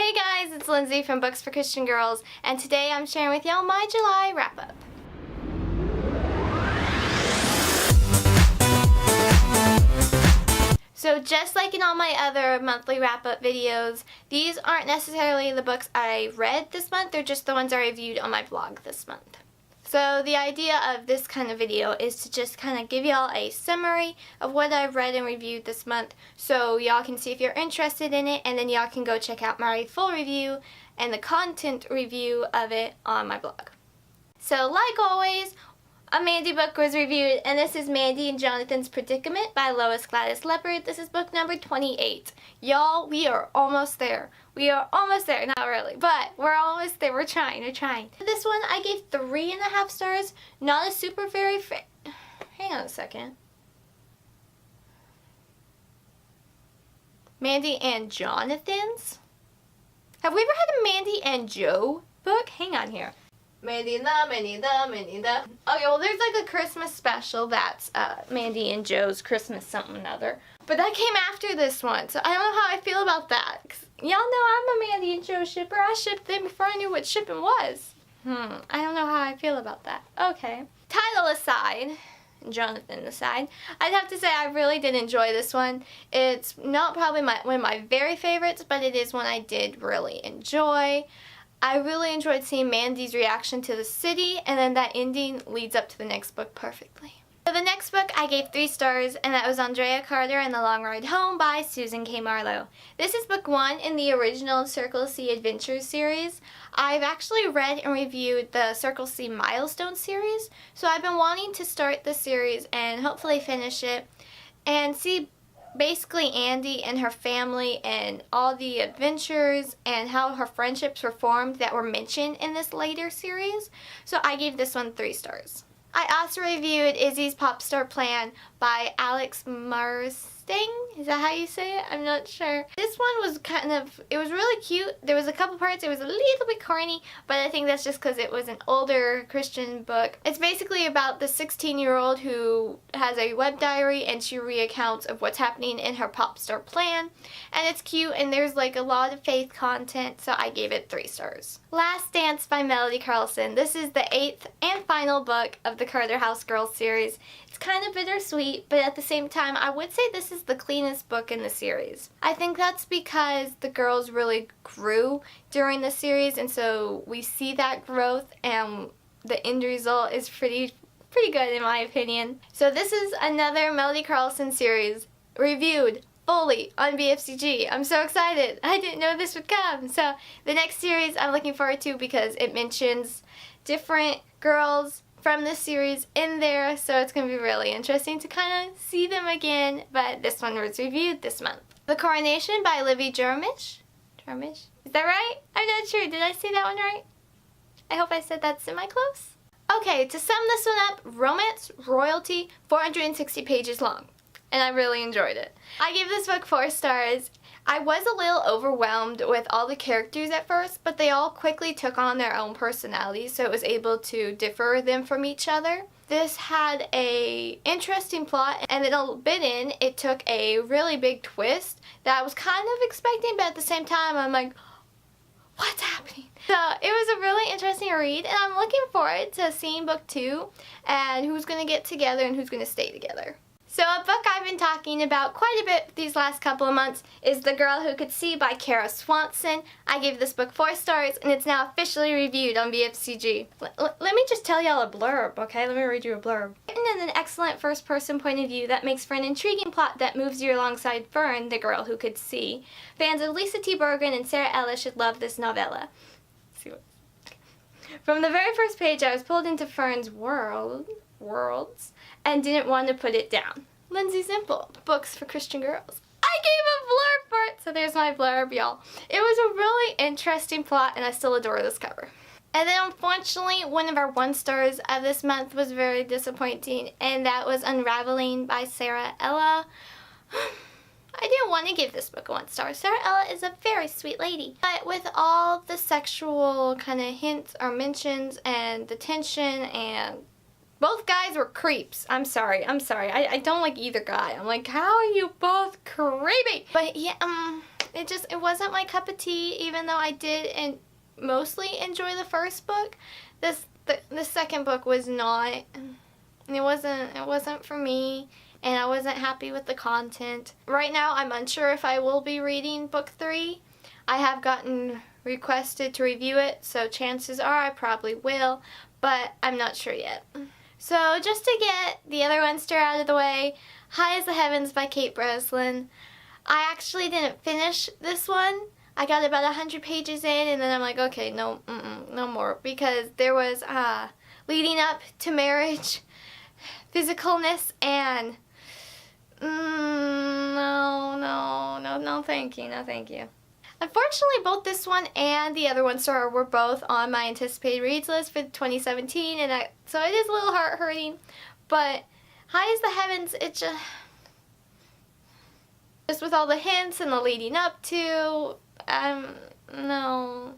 Hey guys, it's Lindsay from Books for Christian Girls, and today I'm sharing with y'all my July wrap-up. So just like in all my other monthly wrap-up videos, these aren't necessarily the books I read this month, they're just the ones I reviewed on my blog this month. So the idea of this kind of video is to just kind of give y'all a summary of what I've read and reviewed this month so y'all can see if you're interested in it, and then y'all can go check out my full review and the content review of it on my blog. So like always, a Mandy book was reviewed, and this is Mandy and Jonathan's Predicament by Lois Gladys Leopard. This is book number 28. Y'all, we are almost there. We are almost there. Not really, but we're almost there. We're trying. This one I gave 3.5 stars. Not a super very hang on a second. Mandy and Jonathan's? Have we ever had a Mandy and Joe book? Hang on here. Mandy. Okay, well there's like a Christmas special that's Mandy and Joe's Christmas something or another. But that came after this one, so I don't know how I feel about that. Y'all know I'm a Mandy and Joe shipper. I shipped them before I knew what shipping was. I don't know how I feel about that. Okay. Title aside, Jonathan aside, I'd have to say I really did enjoy this one. It's not probably one of my very favorites, but it is one I did really enjoy. I really enjoyed seeing Mandy's reaction to the city, and then that ending leads up to the next book perfectly. For the next book, I gave 3 stars, and that was Andrea Carter and the Long Ride Home by Susan K. Marlowe. This is book 1 in the original Circle C Adventures series. I've actually read and reviewed the Circle C Milestone series, so I've been wanting to start the series and hopefully finish it and see basically Andy and her family and all the adventures and how her friendships were formed that were mentioned in this later series. So I gave this one 3 stars. I also reviewed Izzy's Pop Star Plan by Alex Mustang. Is that how you say it? I'm not sure. This one was it was really cute. There was a couple parts, it was a little bit corny, but I think that's just because it was an older Christian book. It's basically about the 16-year-old who has a web diary, and she recounts of what's happening in her Pop Star Plan. And it's cute, and there's like a lot of faith content, so I gave it 3 stars. Last Dance by Melody Carlson. This is the 8th and final book of the Carter House Girls series. It's kind of bittersweet, but at the same time, I would say this is the cleanest book in the series. I think that's because the girls really grew during the series, and so we see that growth, and the end result is pretty good in my opinion. So this is another Melody Carlson series reviewed fully on BFCG. I'm so excited. I didn't know this would come. So the next series I'm looking forward to because it mentions different girls from this series in there, so it's going to be really interesting to kind of see them again, but this one was reviewed this month. The Coronation by Livy Jermish? Is that right? I'm not sure. Did I say that one right? I hope I said that semi-close. Okay, to sum this one up, romance, royalty, 460 pages long, and I really enjoyed it. I gave this book 4 stars. I was a little overwhelmed with all the characters at first, but they all quickly took on their own personalities, so it was able to differ them from each other. This had a interesting plot, and in a bit in, it took a really big twist that I was kind of expecting, but at the same time, I'm like, what's happening? So it was a really interesting read, and I'm looking forward to seeing book 2 and who's going to get together and who's going to stay together. So a book I've been talking about quite a bit these last couple of months is The Girl Who Could See by Kara Swanson. I gave this book 4 stars, and it's now officially reviewed on BFCG. Let me just tell y'all a blurb, okay? Let me read you a blurb. Written in an excellent first-person point of view that makes for an intriguing plot that moves you alongside Fern, the girl who could see. Fans of Lisa T. Bergen and Sarah Ellis should love this novella. Let's see what. From the very first page, I was pulled into Fern's worlds and didn't want to put it down. Lindsay Simple, Books for Christian Girls. I gave a blurb for it, so there's my blurb, y'all. It was a really interesting plot, and I still adore this cover. And then unfortunately, one of our 1 stars of this month was very disappointing, and that was Unraveling by Sarah Ella. I didn't want to give this book a 1 star. Sarah Ella is a very sweet lady. But with all the sexual kind of hints or mentions and the tension, and both guys were creeps. I'm sorry. I don't like either guy. I'm like, how are you both creepy? But yeah, it wasn't my cup of tea, even though I did and mostly enjoy the first book. The second book was not. It wasn't for me, and I wasn't happy with the content. Right now, I'm unsure if I will be reading book 3. I have gotten requested to review it, so chances are I probably will, but I'm not sure yet. So just to get the other one straight out of the way, High as the Heavens by Kate Breslin. I actually didn't finish this one. I got about 100 pages in, and then I'm like, okay, no more, because there was leading up to marriage, physicalness, and no, thank you, no, thank you. Unfortunately, both this one and the other one, were both on my anticipated reads list for 2017, and so it is a little heart hurting. But High as the Heavens, it just with all the hints and the leading up to, no.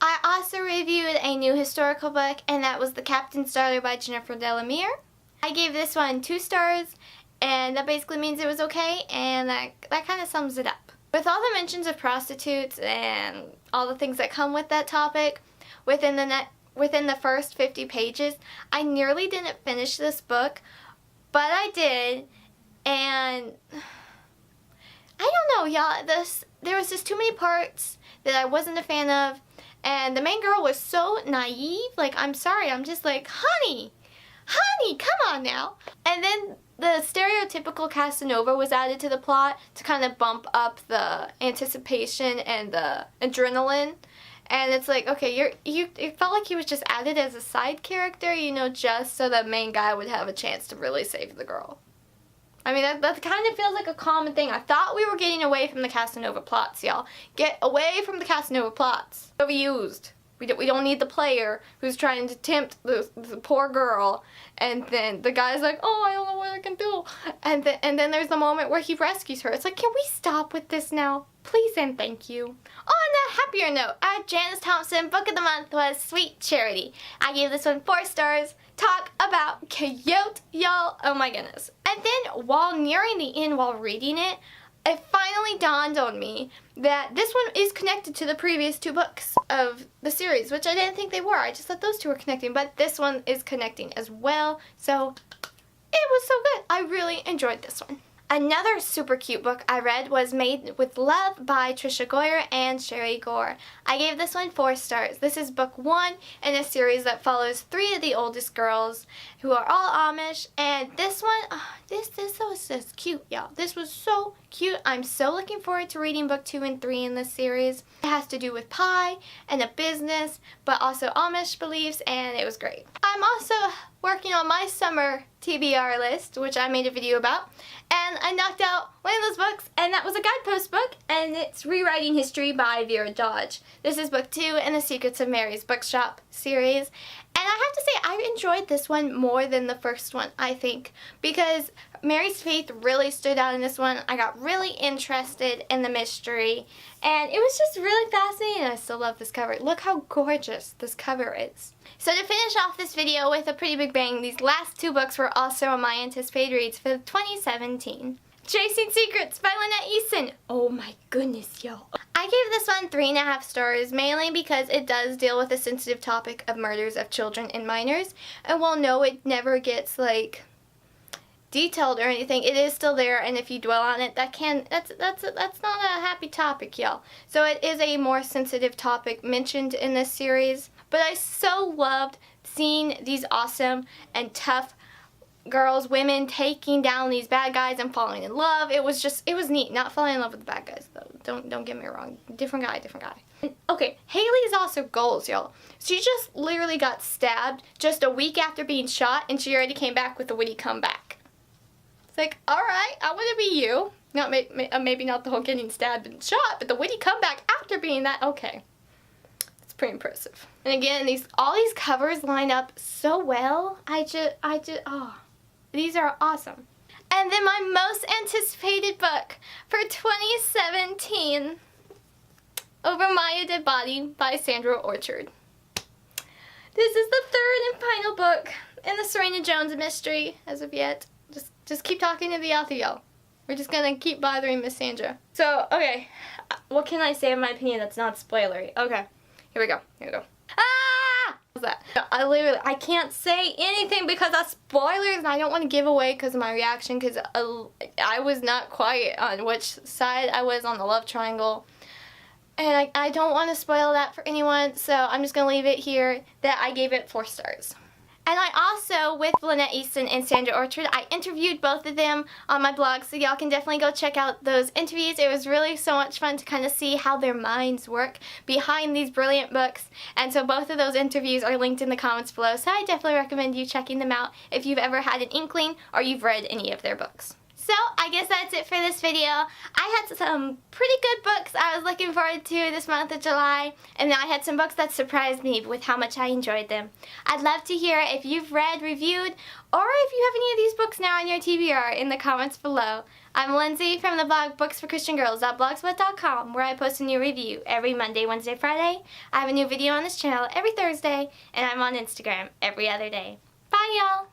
I also reviewed a new historical book, and that was The Captain's Daughter by Jennifer Delamere. I gave this one 2 stars, and that basically means it was okay, and that kind of sums it up. With all the mentions of prostitutes and all the things that come with that topic, within the first 50 pages, I nearly didn't finish this book, but I did, and I don't know, y'all. There was just too many parts that I wasn't a fan of, and the main girl was so naive. Like, I'm sorry, I'm just like, honey, come on now. And then the stereotypical Casanova was added to the plot to kind of bump up the anticipation and the adrenaline. And it's like, okay, it felt like he was just added as a side character, just so the main guy would have a chance to really save the girl. I mean, that kind of feels like a common thing. I thought we were getting away from the Casanova plots, y'all. Get away from the Casanova plots. Overused. We don't need the player who's trying to tempt the poor girl, and then the guy's like, oh, I don't know what I can do. And then there's the moment where he rescues her. It's like, can we stop with this now? Please and thank you. On a happier note, Janice Thompson book of the month was Sweet Charity. I gave this one 4 stars. Talk about Coyote, y'all. Oh my goodness. And then while nearing the end while reading it, it finally dawned on me that this one is connected to the previous 2 books of the series, which I didn't think they were. I just thought those 2 were connecting, but this one is connecting as well. So it was so good. I really enjoyed this one. Another super cute book I read was Made with Love by Trisha Goyer and Sherry Gore. I gave this one 4 stars. This is book 1 in a series that follows 3 of the oldest girls who are all Amish, and this one, this was just cute, y'all. This was so cute. I'm so looking forward to reading book 2 and 3 in this series. It has to do with pie and a business, but also Amish beliefs, and it was great. I'm also working on my summer TBR list, which I made a video about, and I knocked out one of those books, and that was a guidepost book, and it's Rewriting History by Vera Dodge. This is book 2 in the Secrets of Mary's Bookshop series, and I have to say I enjoyed this one more than the first one, I think, because Mary's faith really stood out in this one. I got really interested in the mystery, and it was just really fascinating. I still love this cover. Look how gorgeous this cover is. So to finish off this video with a pretty big bang, these last 2 books were also on my anticipated reads for 2017. Chasing Secrets by Lynette Eason. Oh my goodness, y'all. I gave this one 3.5 stars, mainly because it does deal with the sensitive topic of murders of children and minors. And while no, it never gets like detailed or anything, it is still there, and if you dwell on it, that's not a happy topic, y'all. So it is a more sensitive topic mentioned in this series. But I so loved seeing these awesome and tough girls, women, taking down these bad guys and falling in love. It was neat. Not falling in love with the bad guys, though. Don't get me wrong. Different guy. Okay, Haley is also goals, y'all. She just literally got stabbed just a week after being shot, and she already came back with a witty comeback. It's like, alright, I want to be you. Not maybe not the whole getting stabbed and shot, but the witty comeback after being that, okay. It's pretty impressive. And again, all these covers line up so well. These are awesome. And then my most anticipated book for 2017, Over My Dead Body by Sandra Orchard. This is the 3rd and final book in the Serena Jones mystery as of yet. Just keep talking to the author, y'all. We're just gonna keep bothering Miss Sandra. So, okay, what can I say in my opinion that's not spoilery? Okay, here we go. Ah! What's that? I can't say anything because of spoilers, and I don't want to give away because of my reaction, because I was not quiet on which side I was on the love triangle. And I don't want to spoil that for anyone, so I'm just going to leave it here that I gave it 4 stars. And I also, with Lynette Eason and Sandra Orchard, I interviewed both of them on my blog, so y'all can definitely go check out those interviews. It was really so much fun to kind of see how their minds work behind these brilliant books. And so both of those interviews are linked in the comments below, so I definitely recommend you checking them out if you've ever had an inkling or you've read any of their books. So, I guess that's it for this video. I had some pretty good books I was looking forward to this month of July, and then I had some books that surprised me with how much I enjoyed them. I'd love to hear if you've read, reviewed, or if you have any of these books now on your TBR in the comments below. I'm Lindsey from the blog booksforchristiangirls.blogspot.com, where I post a new review every Monday, Wednesday, Friday. I have a new video on this channel every Thursday, and I'm on Instagram every other day. Bye, y'all!